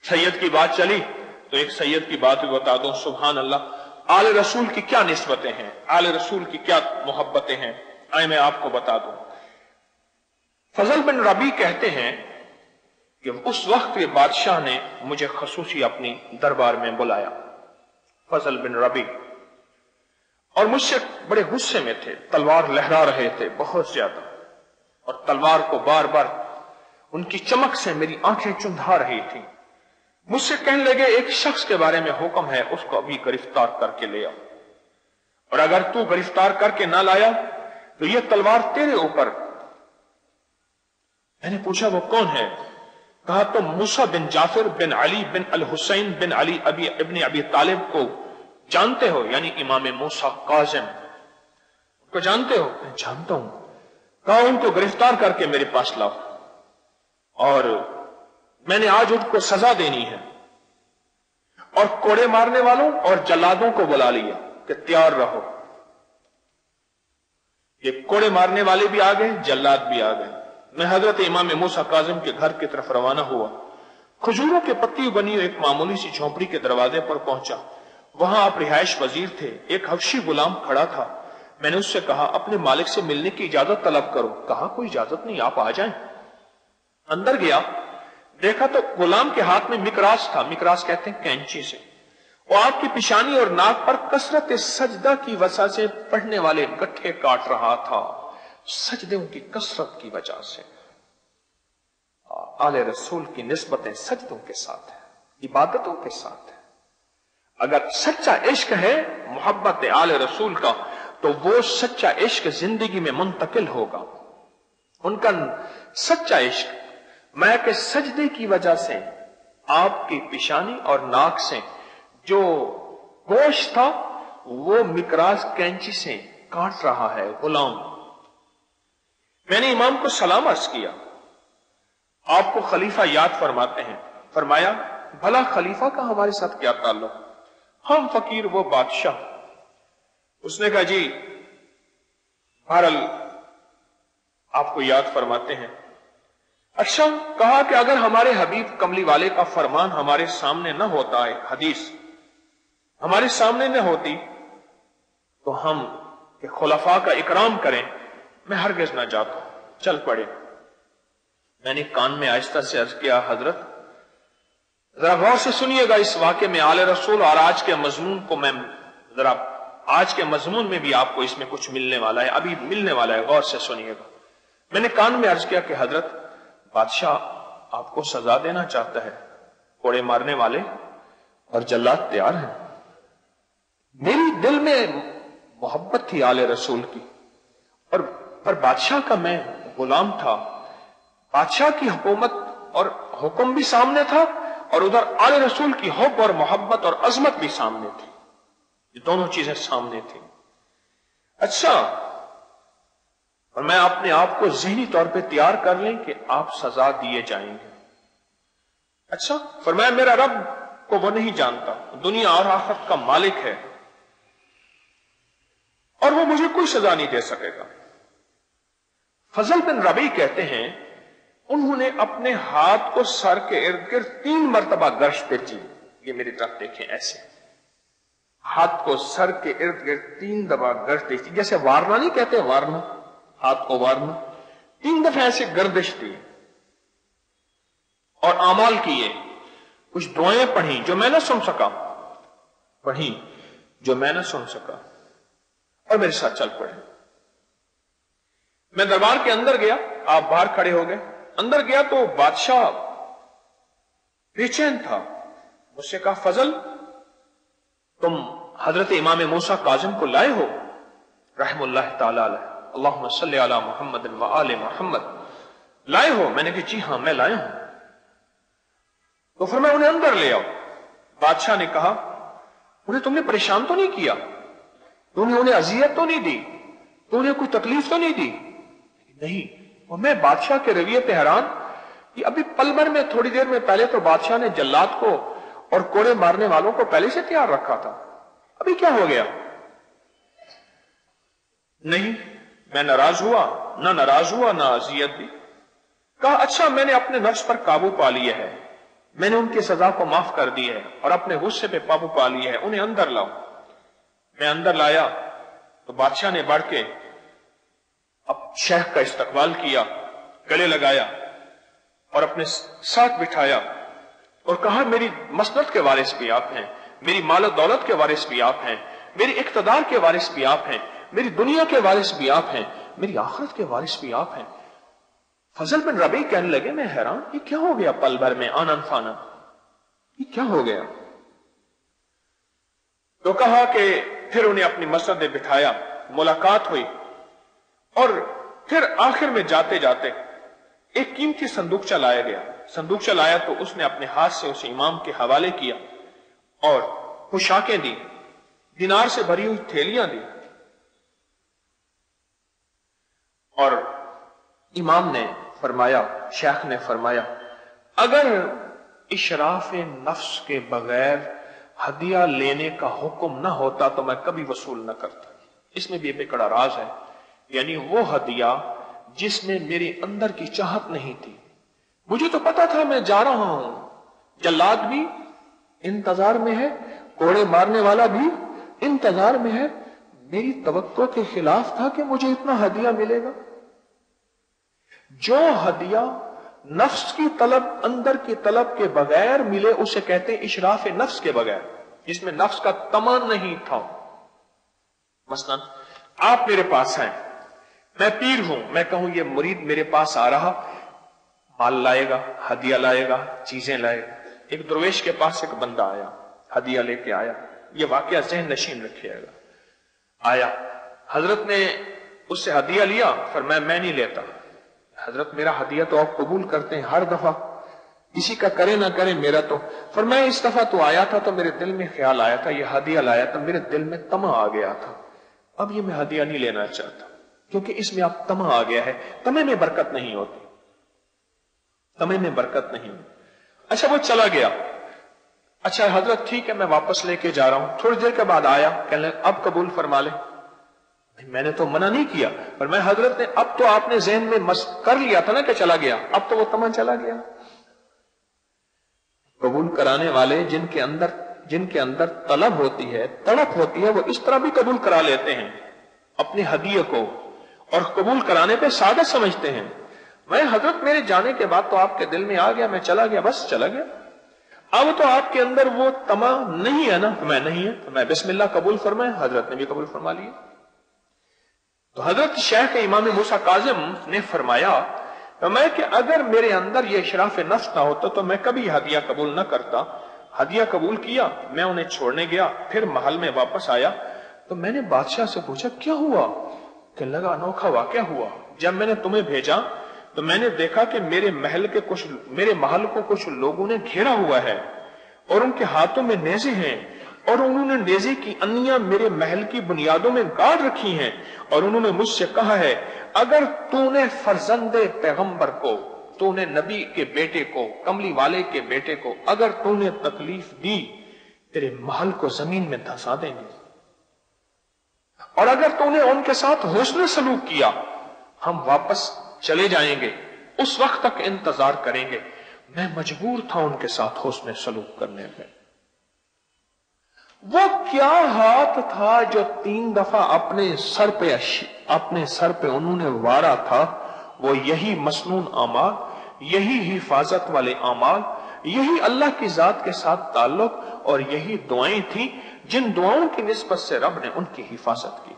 سید کی بات چلی تو ایک سید کی بات بھی بتا دوں. سبحان اللہ. آل رسول کی کیا نسبتیں ہیں، آل رسول کی کیا محبتیں ہیں، آئے میں آپ کو بتا دوں. فضل بن ربی کہتے ہیں کہ اس وقت یہ بادشاہ نے مجھے خصوصی اپنی دربار میں بلایا، فضل بن ربی، اور مجھ سے بڑے غصے میں تھے، تلوار لہرا رہے تھے بہت زیادہ، اور تلوار کو بار بار ان کی چمک سے میری آنکھیں چندھا رہی تھیں. مجھ سے کہنے لگے ایک شخص کے بارے میں حکم ہے، اس کو ابھی گرفتار کر کے لے آؤ، اور اگر تو گرفتار کر کے نہ لایا تو یہ تلوار تیرے اوپر. میں نے پوچھا وہ کون ہے؟ کہا تم موسیٰ بن جعفر بن علی بن الحسین بن علی ابن ابی طالب کو جانتے ہو؟ یعنی امام موسیٰ کاظم کو جانتے ہو؟ میں جانتا ہوں. کہا ان کو گرفتار کر کے میرے پاس لاؤ، اور میں نے آج ان کو سزا دینی ہے. اور کوڑے مارنے والوں اور جلادوں کو بلا لیا کہ تیار رہو. یہ کوڑے مارنے والے بھی آ گئے، جلاد بھی آ گئے. میں حضرت امام موسیٰ کاظم کے گھر کی طرف روانہ ہوا. کھجوروں کے پتی بنی ایک معمولی سی جھونپڑی کے دروازے پر پہنچا. وہاں آپ رہائش پذیر تھے. ایک حبشی غلام کھڑا تھا. میں نے اس سے کہا اپنے مالک سے ملنے کی اجازت طلب کرو. کہا کوئی اجازت نہیں، آپ آ جائیں. اندر گیا، دیکھا تو غلام کے ہاتھ میں مکراس تھا. مکراس کہتے ہیں کینچی سے. وہ آپ کی پیشانی اور ناک پر کثرت سجدہ کی وجہ سے پڑھنے والے گٹھے کاٹ رہا تھا، سجدوں کی کثرت کی وجہ سے. آل رسول کی نسبتیں سجدوں کے ساتھ ہیں، عبادتوں کے ساتھ ہیں. اگر سچا عشق ہے محبت آل رسول کا تو وہ سچا عشق زندگی میں منتقل ہوگا. ان کا سچا عشق میں کہ سجدے کی وجہ سے آپ کی پیشانی اور ناک سے جو گوشت تھا وہ مکراس کینچی سے کاٹ رہا ہے غلام. میں نے امام کو سلام عرض کیا. آپ کو خلیفہ یاد فرماتے ہیں. فرمایا بھلا خلیفہ کا ہمارے ساتھ کیا تعلق؟ ہم فقیر وہ بادشاہ. اس نے کہا جی بہرحال آپ کو یاد فرماتے ہیں. اچھا. کہا کہ اگر ہمارے حبیب کملی والے کا فرمان ہمارے سامنے نہ ہوتا ہے، حدیث ہمارے سامنے نہ ہوتی تو ہم کہ خلفاء کا اکرام کریں، میں ہرگز نہ جاتا. چل پڑے. میں نے کان میں آہستہ سے عرض کیا حضرت ذرا غور سے سنیے گا اس واقعے میں آل رسول اور آج کے مضمون کو. میں ذرا آج کے مضمون میں بھی آپ کو اس میں کچھ ملنے والا ہے، ابھی ملنے والا ہے، غور سے سنیے گا. میں نے کان میں عرض کیا کہ حضرت بادشاہ آپ کو سزا دینا چاہتا ہے، کوڑے مارنے والے اور جلاد تیار ہیں. میری دل میں محبت تھی آل رسول کی، اور پر بادشاہ کا میں غلام تھا. بادشاہ کی حکومت اور حکم بھی سامنے تھا، اور ادھر آل رسول کی حب اور محبت اور عظمت بھی سامنے تھی. یہ دونوں چیزیں سامنے تھیں. اچھا. اور میں اپنے آپ کو ذہنی طور پہ تیار کر لیں کہ آپ سزا دیے جائیں گے. اچھا. فرمایا میرا رب کو وہ نہیں جانتا، دنیا اور آخرت کا مالک ہے، اور وہ مجھے کوئی سزا نہیں دے سکے گا. فضل بن ربی کہتے ہیں انہوں نے اپنے ہاتھ کو سر کے ارد گرد 3 مرتبہ گشت کی. یہ میری طرف دیکھیں، ایسے ہاتھ کو سر کے ارد گرد 3 دفعہ گشت کی، جیسے وارنا نہیں کہتے، وارنا ہاتھ کو وارنا. 3 دفعہ ایسے گردش دی اور اعمال کیے. کچھ دعائیں پڑھی جو میں نہ سن سکا، پڑھی جو میں نہ سن سکا، اور میرے ساتھ چل پڑے. میں دربار کے اندر گیا، آپ باہر کھڑے ہو گئے. اندر گیا تو بادشاہ بے چین تھا. مجھ سے کہا فضل تم حضرت امام موسیٰ کاظم کو لائے ہو رحم اللہ تعالی علیہ، اللہم صلی علی محمد و آل محمد، لائے ہو؟ میں نے کہا جی ہاں میں لایا ہوں. تو پھر میں انہیں اندر لے آؤ. بادشاہ نے کہا انہیں تم نے پریشان تو نہیں کیا، تم نے انہیں اذیت تو نہیں دی، تو انہیں کوئی تکلیف تو نہیں دی؟ نہیں. اور میں بادشاہ کے رویے پہ حیران کہ ابھی پل بھر میں تھوڑی دیر میں پہلے تو بادشاہ نے جلاد کو اور کوڑے مارنے والوں کو پہلے سے تیار رکھا تھا، ابھی کیا ہو گیا؟ نہیں میں ناراض ہوا، نہ اذیت دی. کہا اچھا میں نے اپنے نفس پر قابو پا لیا ہے، میں نے ان کی سزا کو معاف کر دی ہے اور اپنے غصے پہ قابو پا لیا ہے، انہیں اندر لاؤ۔ میں اندر لایا تو بادشاہ نے بڑھ کے اب شیخ کا استقبال کیا، گلے لگایا اور اپنے ساتھ بٹھایا اور کہا میری مسند کے وارث بھی آپ ہیں، میری مال و دولت کے وارث بھی آپ ہیں، میری اقتدار کے وارث بھی آپ ہیں، میری دنیا کے وارث بھی آپ ہیں، میری آخرت کے وارث بھی آپ ہیں۔ فضل بن ربیع کہنے لگے میں حیران، یہ کیا ہو گیا پل بھر میں آنن فانا، یہ کیا ہو گیا؟ تو کہا کہ پھر انہیں اپنی مسند میں بٹھایا، ملاقات ہوئی اور پھر آخر میں جاتے جاتے ایک قیمتی صندوقچہ لایا گیا۔ صندوقچہ لایا تو اس نے اپنے ہاتھ سے اسے امام کے حوالے کیا اور پوشاکیں دی، دینار سے بھری ہوئی تھیلیاں دی، اور امام نے فرمایا، شیخ نے فرمایا اگر اشراف نفس کے بغیر ہدیہ لینے کا حکم نہ ہوتا تو میں کبھی وصول نہ کرتا۔ اس میں بھی ایک بڑا راز ہے، یعنی وہ ہدیہ جس میں میرے اندر کی چاہت نہیں تھی، مجھے تو پتا تھا میں جا رہا ہوں، جلاد بھی انتظار میں ہے، کوڑے مارنے والا بھی انتظار میں ہے، میری توقع کے خلاف تھا کہ مجھے اتنا ہدیہ ملے گا۔ جو ہدیہ نفس کی طلب، اندر کی طلب کے بغیر ملے اسے کہتے ہیں اشراف نفس کے بغیر، جس میں نفس کا تمنا نہیں تھا۔ مثلا آپ میرے پاس ہیں، میں پیر ہوں، میں کہوں یہ مرید میرے پاس آ رہا، مال لائے گا، ہدیہ لائے گا، چیزیں لائے گا۔ ایک درویش کے پاس ایک بندہ آیا، ہدیہ لے کے آیا، یہ واقعہ ذہن نشین رکھیے گا۔ آیا، حضرت نے اس سے ہدیہ لیا، فرمایا میں نہیں لیتا، حضرت میرا ہدیہ تو آپ قبول کرتے ہیں ہر دفعہ، کسی کا کرے نہ کرے میرا تو۔ فرمایا اس دفعہ تو آیا تھا تو میرے دل میں خیال آیا تھا، یہ ہدیہ لایا تھا، میرے دل میں طمع آ گیا تھا، اب یہ میں ہدیہ نہیں لینا چاہتا کیونکہ اس میں اب طمع آ گیا ہے، طمع میں برکت نہیں ہوتی، طمع میں برکت نہیں ہوتی۔ اچھا وہ چلا گیا، اچھا حضرت ٹھیک ہے میں واپس لے کے جا رہا ہوں، تھوڑی دیر کے بعد آیا، کہنے لگا اب قبول فرما لے۔ میں نے تو منع نہیں کیا، پر میں حضرت نے اب تو آپ نے ذہن میں کر لیا تھا نا کہ چلا گیا، اب تو وہ طمع چلا گیا۔ قبول کرانے والے جن کے اندر طلب ہوتی ہے، تڑپ ہوتی ہے، وہ اس طرح بھی قبول کرا لیتے ہیں اپنے ہدیے کو، اور قبول کرانے پہ سعادت سمجھتے ہیں۔ میں حضرت میرے جانے کے بعد تو آپ کے دل میں آ گیا، میں چلا گیا، بس چلا گیا، اب تو آپ کے اندر وہ طمع نہیں ہے نا، میں نہیں ہے، تو میں بسم اللہ قبول فرمائے، حضرت نے بھی قبول فرما لیا۔ تو حضرت شیخ امام موسیٰ کاظم نے فرمایا کہ اگر میرے اندر یہ اشراف نفس نہ ہوتا تو میں کبھی ہدیہ قبول نہ کرتا۔ ہدیہ قبول کیا، میں انہیں چھوڑنے گیا، پھر محل میں واپس آیا تو میں نے بادشاہ سے پوچھا کیا ہوا؟ کہنے لگا انوکھا واقعہ ہوا، جب میں نے تمہیں بھیجا تو میں نے دیکھا کہ میرے محل کو کچھ لوگوں نے گھیرا ہوا ہے اور ان کے ہاتھوں میں نیزے ہیں، اور انہوں نے نیزے کی انیاں میرے محل کی بنیادوں میں گاڑ رکھی ہیں، اور انہوں نے مجھ سے کہا ہے اگر تو نے فرزند پیغمبر کو، تو نے نبی کے بیٹے کو، کملی والے کے بیٹے کو اگر تو نے تکلیف دی، تیرے محل کو زمین میں دھسا دیں گے، اور اگر تو نے ان کے ساتھ حسن سلوک کیا ہم واپس چلے جائیں گے، اس وقت تک انتظار کریں گے۔ میں مجبور تھا ان کے ساتھ حسن سلوک کرنے میں۔ وہ کیا ہاتھ تھا جو 3 دفعہ اپنے سر پہ انہوں نے وارا تھا؟ وہ یہی مسنون اعمال، یہی حفاظت والے اعمال، یہی اللہ کی ذات کے ساتھ تعلق، اور یہی دعائیں تھیں جن دعاؤں کی نسبت سے رب نے ان کی حفاظت کی۔